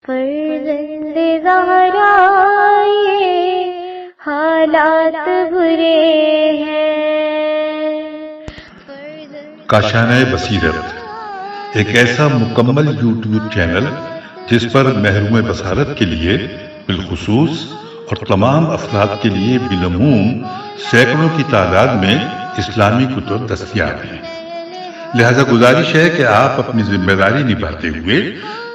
فرزند زہرا یہ حالات برے ہیں۔ کاشانہ بصیرت ایک ایسا مکمل یوٹیوب چینل جس پر محروم بصارت کے لیے بالخصوص اور تمام افراد کے لیے بالعموم سینکڑوں کی تعداد میں اسلامی کتب دستیاب ہیں۔ لہذا گزارش ہے کہ آپ اپنی ذمہ داری نبھاتے ہوئے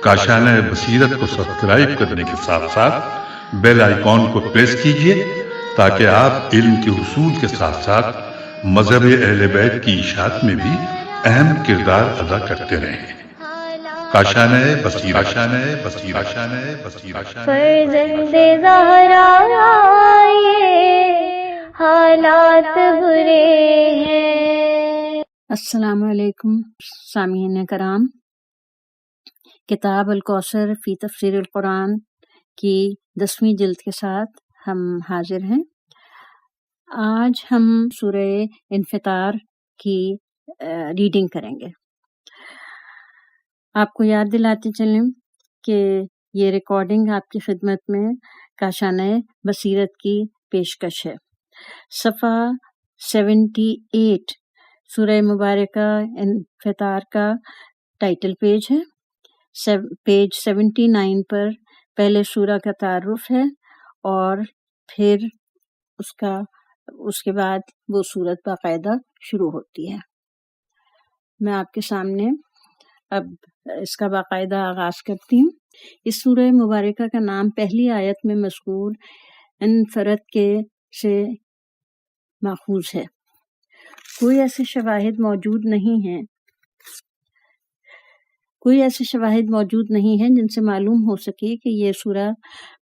کاشانہ بصیرت کو سبسکرائب کرنے کے ساتھ ساتھ بیل آئیکن کو پریس کیجیے تاکہ آپ علم کے حصول کے ساتھ ساتھ مذہب اہل بیت کی اشاعت میں بھی اہم کردار ادا کرتے رہیں۔ کاشانہ بصیرت۔ فرزند زہرا یہ حالات برے ہیں۔ السلام علیکم سامعین کرام، کتاب الکوثر فی تفسیر القرآن کی 10ویں جلد کے ساتھ ہم حاضر ہیں۔ آج ہم سورہ انفطار کی ریڈنگ کریں گے۔ آپ کو یاد دلاتے چلیں کہ یہ ریکارڈنگ آپ کی خدمت میں کاشانہ بصیرت کی پیشکش ہے۔ صفحہ 78 سورہ مبارکہ انفطار کا ٹائٹل پیج ہے۔ پیج 79 پر پہلے سورہ کا تعارف ہے اور پھر اس کے بعد وہ سورت باقاعدہ شروع ہوتی ہے۔ میں آپ کے سامنے اب اس کا باقاعدہ آغاز کرتی ہوں۔ اس سورہ مبارکہ کا نام پہلی آیت میں مذکور انفرت کے سے ماخوذ ہے۔ کوئی ایسے شواہد موجود نہیں ہیں جن سے معلوم ہو سکے کہ یہ سورہ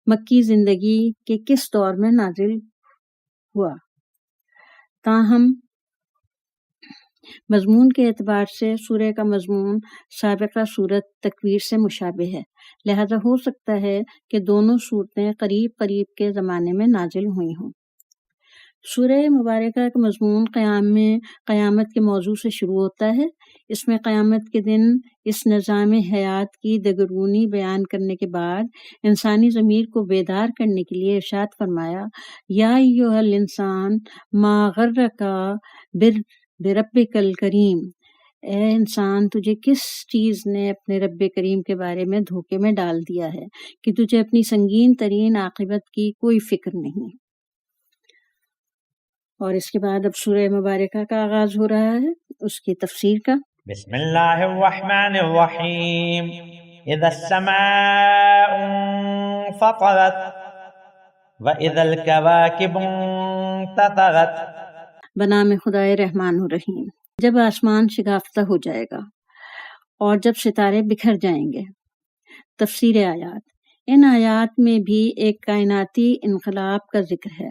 مکی زندگی کے کس دور میں نازل ہوا۔ تاہم مضمون کے اعتبار سے سورہ کا مضمون سابقہ سورت تکویر سے مشابہ ہے، لہذا ہو سکتا ہے کہ دونوں صورتیں قریب کے زمانے میں نازل ہوئی ہوں۔ سورہ مبارکہ کا مضمون قیامت کے موضوع سے شروع ہوتا ہے۔ اس میں قیامت کے دن اس نظام حیات کی دگرگونی بیان کرنے کے بعد انسانی ضمیر کو بیدار کرنے کے لیے ارشاد فرمایا، یا ایھا الانسان ما غرک بربک الکریم، اے انسان تجھے کس چیز نے اپنے رب کریم کے بارے میں دھوکے میں ڈال دیا ہے کہ تجھے اپنی سنگین ترین عاقبت کی کوئی فکر نہیں۔ اور اس کے بعد اب سورہ مبارکہ کا آغاز ہو رہا ہے، اس کی تفسیر کا۔ بسم اللہ الرحمن الرحیم، اذا السماء انفطرت واذا الكواكب انتثرت۔ بنام خدائے رحمان الرحیم۔ جب آسمان شگافتہ ہو جائے گا اور جب ستارے بکھر جائیں گے۔ تفسیر آیات۔ ان آیات میں بھی ایک کائناتی انقلاب کا ذکر ہے۔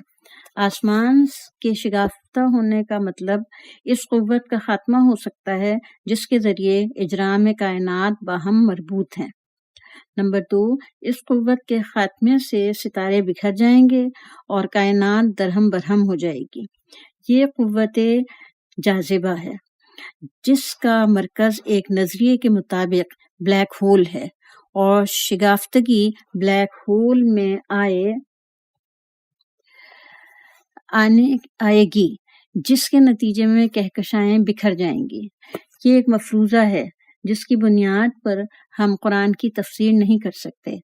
آسمان کے شگافتہ ہونے کا مطلب اس قوت کا خاتمہ ہو سکتا ہے جس کے ذریعے اجرام کائنات باہم مربوط ہیں۔ نمبر 2، اس قوت کے خاتمے سے ستارے بکھر جائیں گے اور کائنات درہم برہم ہو جائے گی۔ یہ قوت جاذبہ ہے جس کا مرکز ایک نظریے کے مطابق بلیک ہول ہے، اور شگافتگی بلیک ہول میں آئے گی جس کے نتیجے میں کہکشائیں بکھر جائیں گی۔ یہ ایک مفروضہ ہے جس کی بنیاد پر ہم قرآن کی تفسیر نہیں کر سکتے۔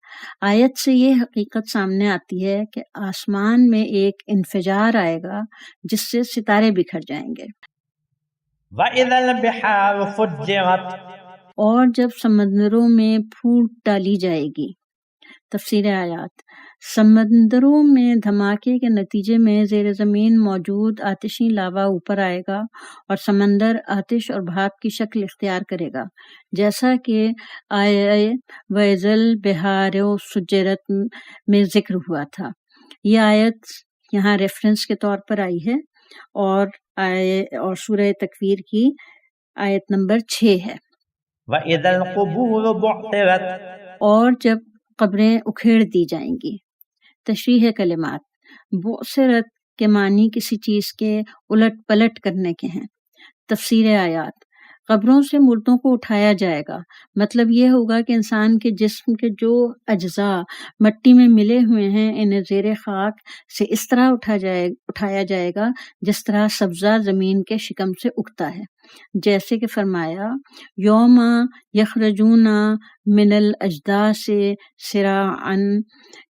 آیت سے یہ حقیقت سامنے آتی ہے کہ آسمان میں ایک انفجار آئے گا جس سے ستارے بکھر جائیں گے۔ وَإِذَا الْبِحَارُ فُجِّرَتْ، اور جب سمندروں میں پھوٹ ڈالی جائے گی۔ تفسیر آیات۔ سمندروں میں دھماکے کے نتیجے میں زیر زمین موجود آتشی لاوا اوپر آئے گا اور سمندر آتش اور بھاپ کی شکل اختیار کرے گا، جیسا کہ آیہ وَإِذَا الْبِحَارُ سُجِّرَتْ میں ذکر ہوا تھا۔ یہ آیت یہاں ریفرنس کے طور پر آئی ہے اور سورہ تکویر کی آیت نمبر 6 ہے۔ وَإِذَا الْقُبُورُ بُعْثِرَتْ، اور جب قبریں اکھیڑ دی جائیں گی۔ تشریح کلمات۔ بعثرت کے معنی کسی چیز کے الٹ پلٹ کرنے کے ہیں۔ تفسیر آیات۔ قبروں سے مردوں کو اٹھایا جائے گا، مطلب یہ ہوگا کہ انسان کے جسم کے جو اجزاء مٹی میں ملے ہوئے ہیں انہیں زیر خاک سے اس طرح اٹھایا جائے گا جس طرح سبزہ زمین کے شکم سے اگتا ہے، جیسے کہ فرمایا یوم یخرجون من الاجداث سراعا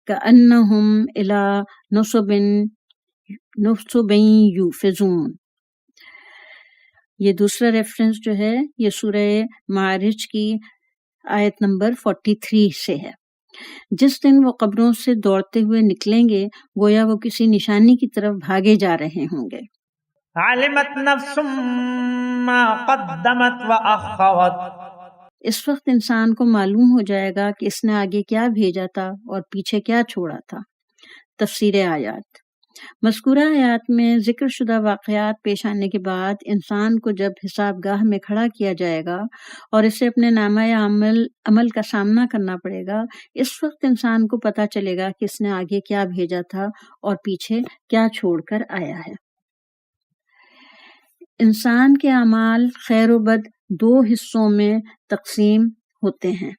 کأنہم الی نصب یوفضون۔ یہ دوسرا ریفرنس جو ہے یہ سورہ معارج کی آیت نمبر 43 سے ہے۔ جس دن وہ قبروں سے دوڑتے ہوئے نکلیں گے گویا وہ کسی نشانی کی طرف بھاگے جا رہے ہوں گے۔ علمت نفس ما قدمت وأخرت، اس وقت انسان کو معلوم ہو جائے گا کہ اس نے آگے کیا بھیجا تھا اور پیچھے کیا چھوڑا تھا۔ تفسیر آیات۔ مذکورہ آیات میں ذکر شدہ واقعات پیش آنے کے بعد انسان کو جب حساب گاہ میں کھڑا کیا جائے گا اور اسے اپنے نامہ عمل کا سامنا کرنا پڑے گا، اس وقت انسان کو پتہ چلے گا کہ اس نے آگے کیا بھیجا تھا اور پیچھے کیا چھوڑ کر آیا ہے۔ انسان کے اعمال خیر و بد دو حصوں میں تقسیم ہوتے ہیں،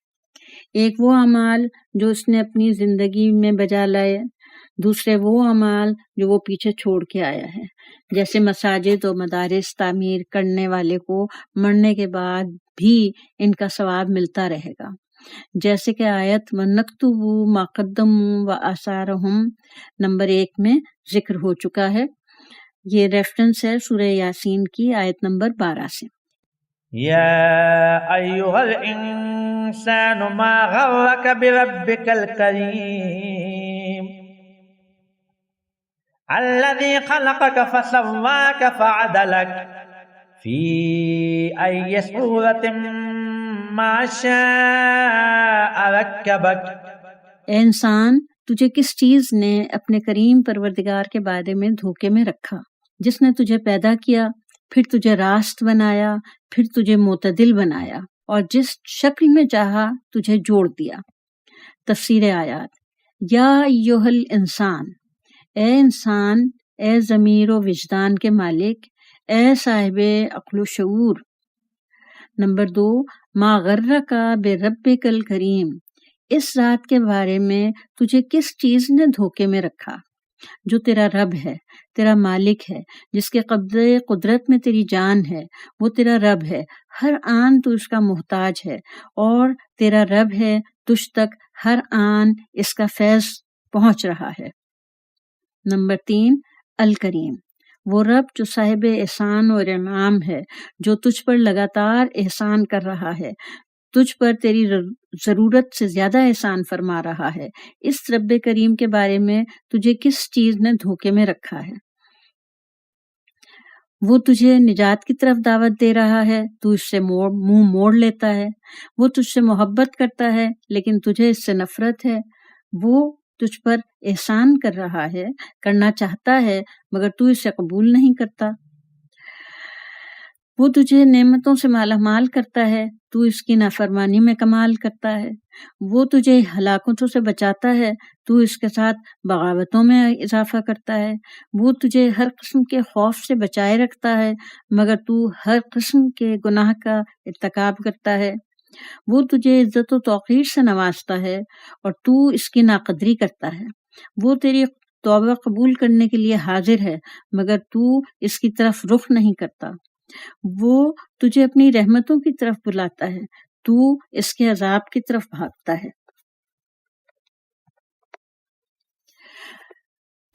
ایک وہ اعمال جو اس نے اپنی زندگی میں بجا لائے، دوسرے وہ اعمال جو وہ پیچھے چھوڑ کے آیا ہے، جیسے مساجد و مدارس تعمیر کرنے والے کو مرنے کے بعد بھی ان کا ثواب ملتا رہے گا، جیسے کہ آیت وَنَكْتُبُ مَا قَدَّمُوا وَآثَارَهُمْ نمبر 1 میں ذکر ہو چکا ہے۔ یہ ریفرنس ہے سورہ یاسین کی آیت نمبر 12 سے۔ یا ایھا الانسان ما غرک بربک الکریم الذی خلقک فسواک فعدلک فی ای صورت ما شاء رکبک۔ اے انسان، تجھے کس چیز نے اپنے کریم پروردگار کے بارے میں دھوکے میں رکھا، جس نے تجھے پیدا کیا، پھر تجھے راست بنایا، پھر تجھے معتدل بنایا اور جس شکل میں چاہا تجھے جوڑ دیا۔ تفسیر آیات۔ یا ایھا الانسان، اے انسان، اے ضمیر و وجدان کے مالک، اے صاحب عقل و شعور۔ نمبر 2، ما غرک بربک الکریم، اس ذات کے بارے میں تجھے کس چیز نے دھوکے میں رکھا جو تیرا رب ہے، تیرا مالک ہے، جس کے قبضے قدرت میں تیری جان ہے، وہ تیرا رب ہے، ہر آن تو اس کا محتاج ہے اور تیرا رب ہے، تجھ تک ہر آن اس کا فیض پہنچ رہا ہے۔ نمبر 3، الکریم، وہ رب جو صاحب احسان اور انعام ہے، جو تجھ پر لگاتار احسان کر رہا ہے، تجھ پر تیری ضرورت سے زیادہ احسان فرما رہا ہے۔ اس رب کریم کے بارے میں تجھے کس چیز نے دھوکے میں رکھا ہے؟ وہ تجھے نجات کی طرف دعوت دے رہا ہے، تو اس سے منہ موڑ لیتا ہے۔ وہ تجھ سے محبت کرتا ہے لیکن تجھے اس سے نفرت ہے۔ وہ تجھ پر احسان کر رہا ہے، کرنا چاہتا ہے مگر تو اسے قبول نہیں کرتا۔ وہ تجھے نعمتوں سے مالا مال کرتا ہے، تو اس کی نافرمانی میں کمال کرتا ہے۔ وہ تجھے ہلاکتوں سے بچاتا ہے، تو اس کے ساتھ بغاوتوں میں اضافہ کرتا ہے۔ وہ تجھے ہر قسم کے خوف سے بچائے رکھتا ہے مگر تو ہر قسم کے گناہ کا ارتکاب کرتا ہے۔ وہ تجھے عزت و توقیر سے نوازتا ہے اور تو اس کی ناقدری کرتا ہے۔ وہ تیری توبہ قبول کرنے کے لیے حاضر ہے مگر تو اس کی طرف رخ نہیں کرتا۔ وہ تجھے اپنی رحمتوں کی طرف بلاتا ہے، تو اس کے عذاب کی طرف بھاگتا ہے۔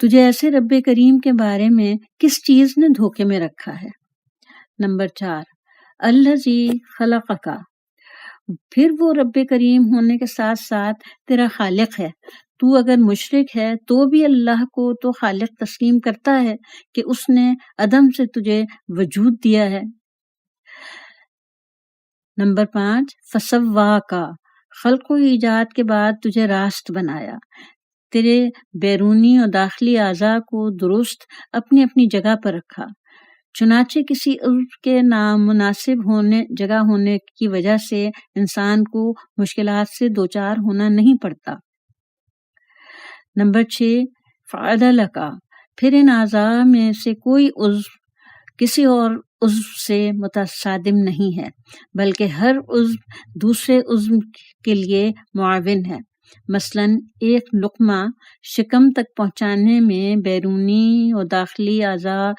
تجھے ایسے رب کریم کے بارے میں کس چیز نے دھوکے میں رکھا ہے؟ نمبر 4، الذی خلقک، پھر وہ رب کریم ہونے کے ساتھ ساتھ تیرا خالق ہے۔ تو اگر مشرک ہے تو بھی اللہ کو تو خالق تسلیم کرتا ہے کہ اس نے عدم سے تجھے وجود دیا ہے۔ نمبر 5، فسواک، خلق و ایجاد کے بعد تجھے راست بنایا، تیرے بیرونی اور داخلی اعضاء کو درست اپنی اپنی جگہ پر رکھا، چنانچہ کسی عضو کے نامناسب جگہ ہونے کی وجہ سے انسان کو مشکلات سے دوچار ہونا نہیں پڑتا۔ نمبر 6، فعدلک، پھر ان اعضاء میں سے کوئی عضو کسی اور عضو سے متصادم نہیں ہے، بلکہ ہر عضو دوسرے عضو کے لیے معاون ہے۔ مثلا ایک لقمہ شکم تک پہنچانے میں بیرونی اور داخلی اعضاء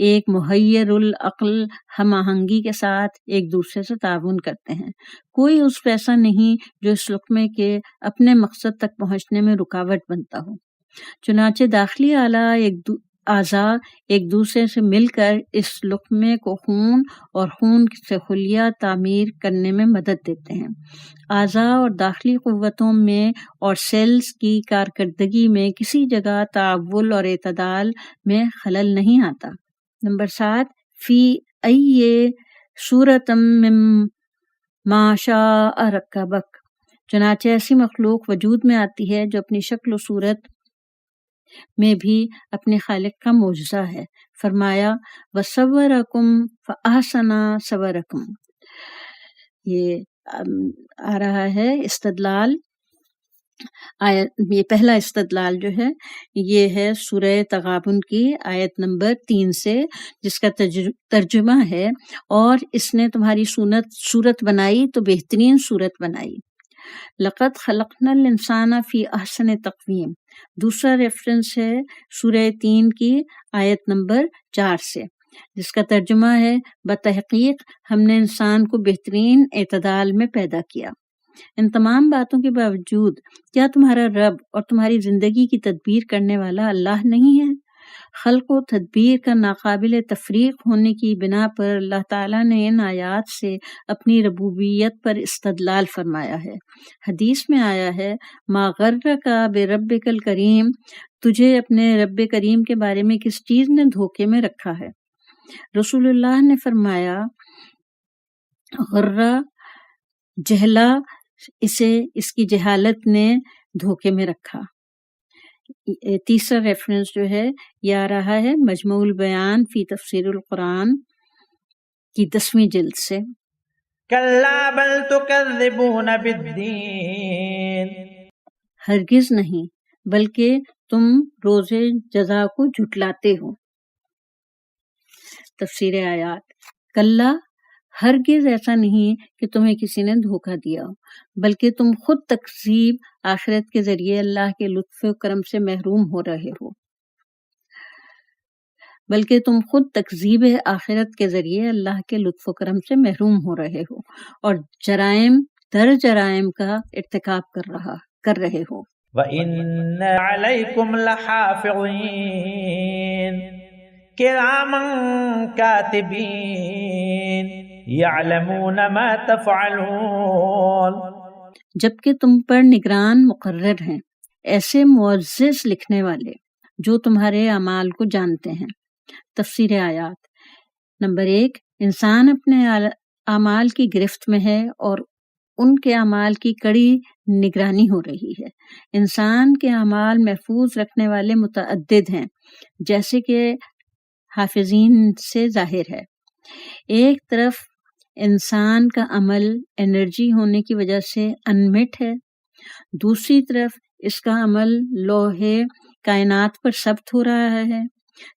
ایک محیر العقل ہم آہنگی کے ساتھ ایک دوسرے سے تعاون کرتے ہیں۔ کوئی عضو ایسا نہیں جو اس لقمے کے اپنے مقصد تک پہنچنے میں رکاوٹ بنتا ہو۔ چنانچہ داخلی اعضاء ایک دوسرے سے مل کر اس لقمے کو خون اور خون سے خلیہ تعمیر کرنے میں مدد دیتے ہیں۔ اعضاء اور داخلی قوتوں میں اور سیلز کی کارکردگی میں کسی جگہ تعاون اور اعتدال میں خلل نہیں آتا۔ نمبر 7، فی ای صورت مما شاء رکبک، چنانچہ ایسی مخلوق وجود میں آتی ہے جو اپنی شکل و صورت میں بھی اپنے خالق کا معجزہ ہے۔ فرمایا وَصَوَّرَكُمْ فَأَحْسَنَ صَوَرَكُمْ۔ یہ آ رہا ہے استدلال، یہ پہلا استدلال جو ہے یہ ہے سورہ تغابن کی آیت نمبر 3 سے، جس کا ترجمہ ہے اور اس نے تمہاری صورت بنائی تو بہترین صورت بنائی۔ لقد خلقنا الانسان فی احسن تقویم، دوسرا ریفرنس ہے سورہ 3 کی آیت نمبر 4 سے، جس کا ترجمہ ہے بتحقیق ہم نے انسان کو بہترین اعتدال میں پیدا کیا۔ ان تمام باتوں کے باوجود کیا تمہارا رب اور تمہاری زندگی کی تدبیر کرنے والا اللہ نہیں ہے؟ خلق و تدبیر کا ناقابل تفریق ہونے کی بنا پر اللہ تعالیٰ نے ان آیات سے اپنی ربوبیت پر استدلال فرمایا ہے۔ حدیث میں آیا ہے ما غرک بربک الکریم، تجھے اپنے رب کریم کے بارے میں کس چیز نے دھوکے میں رکھا ہے؟ رسول اللہ نے فرمایا غرہ جہلا، اسے اس کی جہالت نے دھوکے میں رکھا۔ تیسرا ریفرنس جو ہے یہ آ رہا ہے مجموع البیان فی تفسیر القرآن کی 10ویں جلد سے۔ کلا بل تکذبون بالدین، ہرگز نہیں بلکہ تم روز جزا کو جھٹلاتے ہو۔ تفسیر آیات، کلا ہرگز ایسا نہیں کہ تمہیں کسی نے دھوکہ دیا ہو، بلکہ تم خود تکذیب آخرت کے ذریعے اللہ کے لطف و کرم سے محروم ہو رہے ہو، بلکہ تم خود تکذیب آخرت کے ذریعے اللہ کے لطف و کرم سے محروم ہو رہے ہو اور جرائم در جرائم کا ارتکاب کر رہے ہو۔ وَإِنَّ عَلَيْكُمْ لَحَافِظِينَ كِرَامًا كَاتِبِينَ يَعْلَمُونَ مَا تَفْعَلُونَ، جبکہ تم پر نگران مقرر ہیں، ایسے معزز لکھنے والے جو تمہارے اعمال کو جانتے ہیں۔ تفسیر آیات، نمبر 1، انسان اپنے اعمال کی گرفت میں ہے اور ان کے اعمال کی کڑی نگرانی ہو رہی ہے۔ انسان کے اعمال محفوظ رکھنے والے متعدد ہیں، جیسے کہ حافظین سے ظاہر ہے۔ ایک طرف انسان کا عمل انرجی ہونے کی وجہ سے انمٹ ہے، دوسری طرف اس کا عمل لوحے کائنات پر ثبت ہو رہا ہے،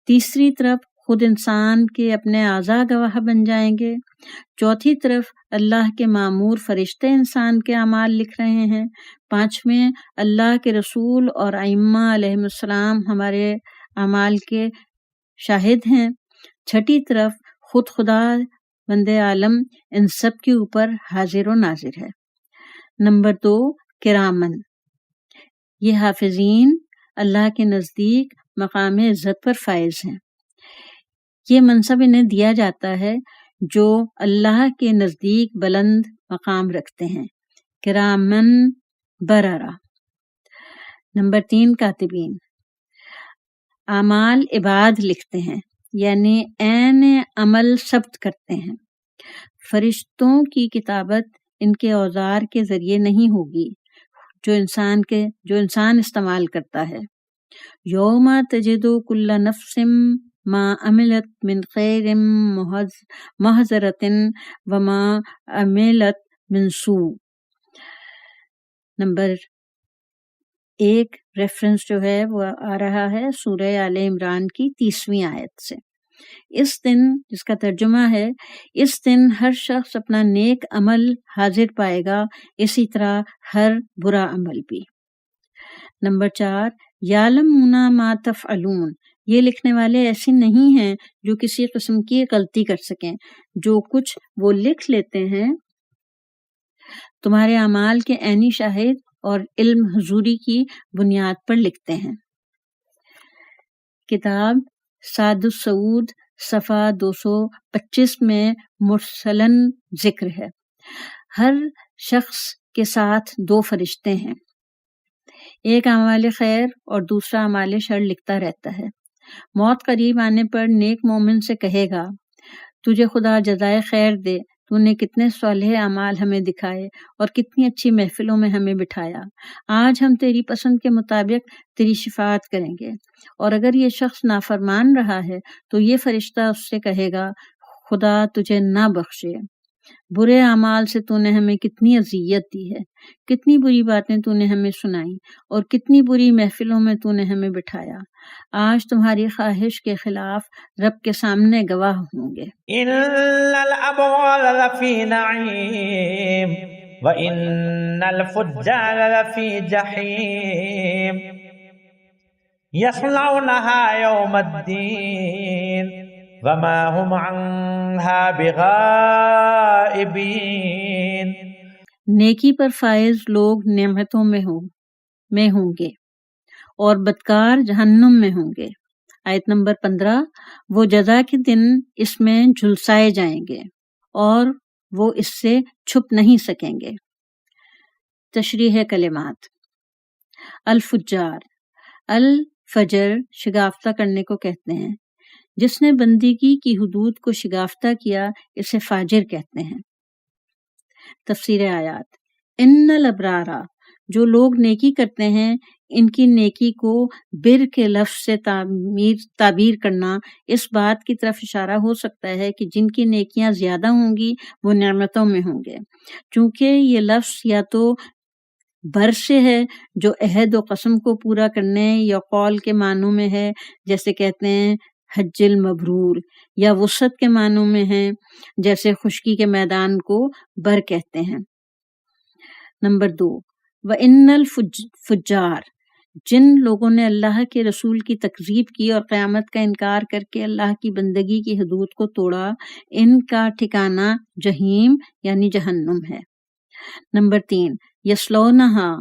تیسری طرف خود انسان کے اپنے اعضاء گواہ بن جائیں گے، چوتھی طرف اللہ کے مامور فرشتے انسان کے اعمال لکھ رہے ہیں، پانچویں اللہ کے رسول اور ائمہ علیہم السلام ہمارے اعمال کے شاہد ہیں، چھٹی طرف خود خدا بند عالم ان سب کے اوپر حاضر و ناظر ہے۔ نمبر 2، کرامن، یہ حافظین اللہ کے نزدیک مقام عزت پر فائز ہیں۔ یہ منصب انہیں دیا جاتا ہے جو اللہ کے نزدیک بلند مقام رکھتے ہیں، کرامن بررہ۔ نمبر 3، کاتبین، اعمال عباد لکھتے ہیں، یعنی عین عمل ثبت کرتے ہیں۔ فرشتوں کی کتابت ان کے اوزار کے ذریعے نہیں ہوگی جو انسان استعمال کرتا ہے۔ یوم تجد کل نفس ما عملت من خیر محضرۃ وما عملت من سوء۔ نمبر 1 ریفرنس جو ہے وہ آ رہا ہے سورہ آل عمران کی 30ویں آیت سے۔ اس دن، جس کا ترجمہ ہے، اس دن ہر شخص اپنا نیک عمل حاضر پائے گا، اسی طرح ہر برا عمل بھی۔ نمبر 4، یعلمون ما تفعلون، یہ لکھنے والے ایسے نہیں ہیں جو کسی قسم کی غلطی کر سکیں، جو کچھ وہ لکھ لیتے ہیں تمہارے اعمال کے عینی شاہد اور علم حضوری کی بنیاد پر لکھتے ہیں۔ کتاب سعد السعود صفحہ 225 میں مرسلن ذکر ہے۔ ہر شخص کے ساتھ 2 فرشتے ہیں، ایک اعمال خیر اور دوسرا اعمال شر لکھتا رہتا ہے۔ موت قریب آنے پر نیک مومن سے کہے گا، تجھے خدا جزائے خیر دے، تو نے کتنے صالح اعمال ہمیں دکھائے اور کتنی اچھی محفلوں میں ہمیں بٹھایا، آج ہم تیری پسند کے مطابق تیری شفاعت کریں گے۔ اور اگر یہ شخص نافرمان رہا ہے تو یہ فرشتہ اس سے کہے گا، خدا تجھے نہ بخشے، برے اعمال سے تو نے ہمیں کتنی اذیت دی ہے، کتنی بری باتیں تو نے ہمیں سنائی اور کتنی بری محفلوں میں تو نے ہمیں بٹھایا، آج تمہاری خواہش کے خلاف رب کے سامنے گواہ ہوں گے۔ ان الابرار لفی نعیم وان الفجار لفی جحیم یصلونها یوم الدین وما هم عنها بغائبین۔ نیکی پر فائز لوگ نعمتوں میں ہوں گے اور بدکار جہنم میں ہوں گے۔ آیت نمبر 15، وہ جزا کے دن اس میں جھلسائے جائیں گے اور وہ اس سے چھپ نہیں سکیں گے۔ تشریح کلمات۔ الفجار، الفجر شگافتہ کرنے کو کہتے ہیں، جس نے بندگی کی حدود کو شگافتہ کیا اسے فاجر کہتے ہیں۔ تفسیر آیات۔ ان الابرارا، جو لوگ نیکی کرتے ہیں، ان کی نیکی کو بر کے لفظ سے تعبیر کرنا اس بات کی طرف اشارہ ہو سکتا ہے کہ جن کی نیکیاں زیادہ ہوں گی وہ نعمتوں میں ہوں گے، چونکہ یہ لفظ یا تو بر سے ہے جو عہد و قسم کو پورا کرنے یا قول کے معنوں میں ہے، جیسے کہتے ہیں حج المبرور، یا وسعت کے معنوں میں ہیں، جیسے خشکی کے میدان کو بر کہتے ہیں۔ نمبر 2، وَإِنَّ الْفُجَّارَ، جن لوگوں نے اللہ کے رسول کی تکذیب کی اور قیامت کا انکار کر کے اللہ کی بندگی کی حدود کو توڑا، ان کا ٹھکانہ جہنم یعنی جہنم ہے۔ نمبر 3، یصلونہا،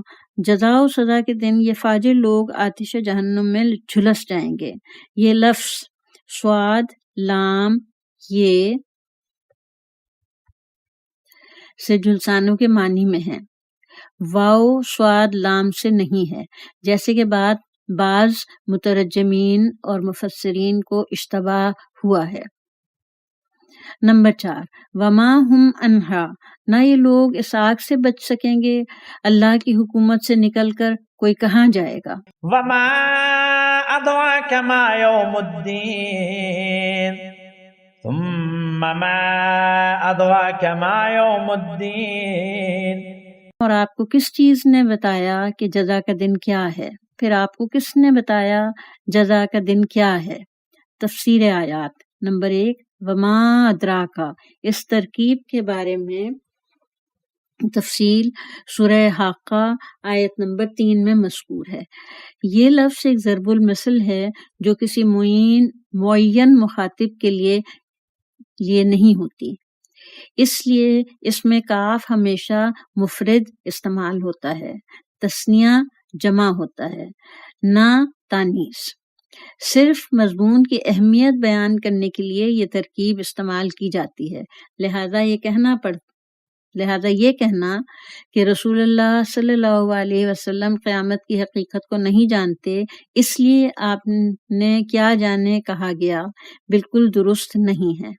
جزا و سزا کے دن یہ فاجر لوگ آتش جہنم میں جھلس جائیں گے۔ یہ لفظ صاد، لام، یہ سے جھلسانوں کے معنی میں ہے، واو صاد لام سے نہیں ہے، جیسے کہ بعض مترجمین اور مفسرین کو اشتباہ ہوا ہے۔ نمبر 4، وما ہم عنہا، نہ یہ لوگ اس آگ سے بچ سکیں گے، اللہ کی حکومت سے نکل کر کوئی کہاں جائے گا۔ وما ادراک ما یوم الدین ثم ما ادراک ما یوم الدین، اور آپ کو کس چیز نے بتایا کہ جزا کا دن کیا ہے، پھر آپ کو کس نے بتایا جزا کا دن کیا ہے۔ تفسیر آیات۔ نمبر 1، وما ادراکا، اس ترکیب کے بارے میں تفصیل سورہ حاقہ آیت نمبر 3 میں مذکور ہے۔ یہ لفظ ایک ضرب المثل ہے جو کسی معین مخاطب کے لیے نہیں ہوتی، اس لیے اس میں کاف ہمیشہ مفرد استعمال ہوتا ہے، تثنیہ جمع ہوتا ہے، نہ تانیث۔ صرف مضمون کی اہمیت بیان کرنے کے لیے یہ ترکیب استعمال کی جاتی ہے، لہذا یہ کہنا کہ رسول اللہ صلی اللہ علیہ وسلم قیامت کی حقیقت کو نہیں جانتے، اس لیے آپ نے کیا جانے کہا گیا، بالکل درست نہیں ہے۔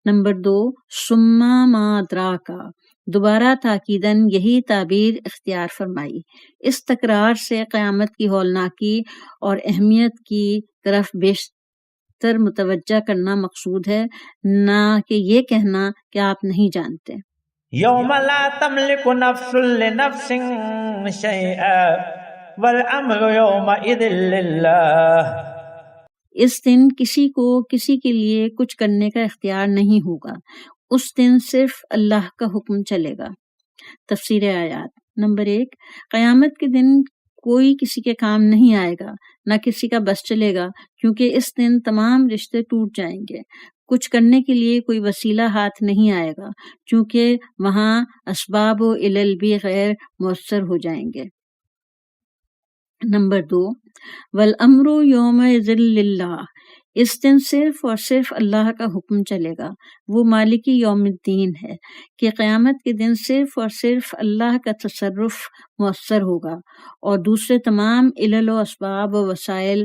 نمبر 2، ثم ما ادراکا، دوبارہ تاکیداً یہی تعبیر اختیار فرمائی۔ اس تکرار سے قیامت کی ہولناکی اور اہمیت کی طرف بیشتر متوجہ کرنا مقصود ہے، نہ کہ یہ کہنا کہ آپ نہیں جانتے۔ یوم لا تملک نفس لنفس شیئا والامر یومئذ للہ، اس دن کسی کو کسی کے لیے کچھ کرنے کا اختیار نہیں ہوگا، اس دن صرف اللہ کا حکم چلے گا۔ تفسیر آیات۔ نمبر 1، قیامت کے دن کوئی کسی کے کام نہیں آئے گا، نہ کسی کا بس چلے گا، کیونکہ اس دن تمام رشتے ٹوٹ جائیں گے۔ کچھ کرنے کے لیے کوئی وسیلہ ہاتھ نہیں آئے گا، کیونکہ وہاں اسباب و علل بھی غیر مؤثر ہو جائیں گے۔ نمبر 2، والامر یومئذ للہ، اس دن صرف اور صرف اللہ کا حکم چلے گا۔ وہ مالکی یوم الدین ہے کہ قیامت کے دن صرف اور صرف اللہ کا تصرف مؤثر ہوگا اور دوسرے تمام علل و اسباب و وسائل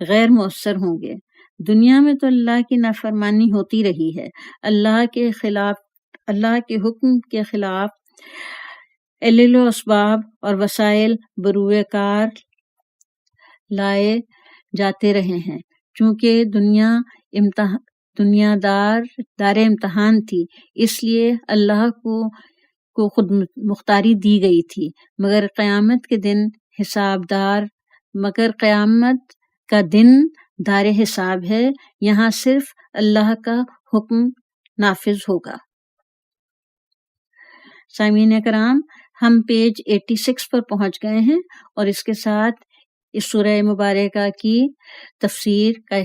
غیر مؤثر ہوں گے۔ دنیا میں تو اللہ کی نافرمانی ہوتی رہی ہے، اللہ کے حکم کے خلاف علل و اسباب اور وسائل بروئے کار لائے جاتے رہے ہیں۔ چونکہ دنیا دار امتحان تھی، اس لیے اللہ کو خود مختاری دی گئی تھی، مگر قیامت کا دن دار حساب ہے، یہاں صرف اللہ کا حکم نافذ ہوگا۔ سامعین کرام، ہم پیج 86 پر پہنچ گئے ہیں اور اس کے ساتھ اس سورہ مبارکہ کی تفسیر کا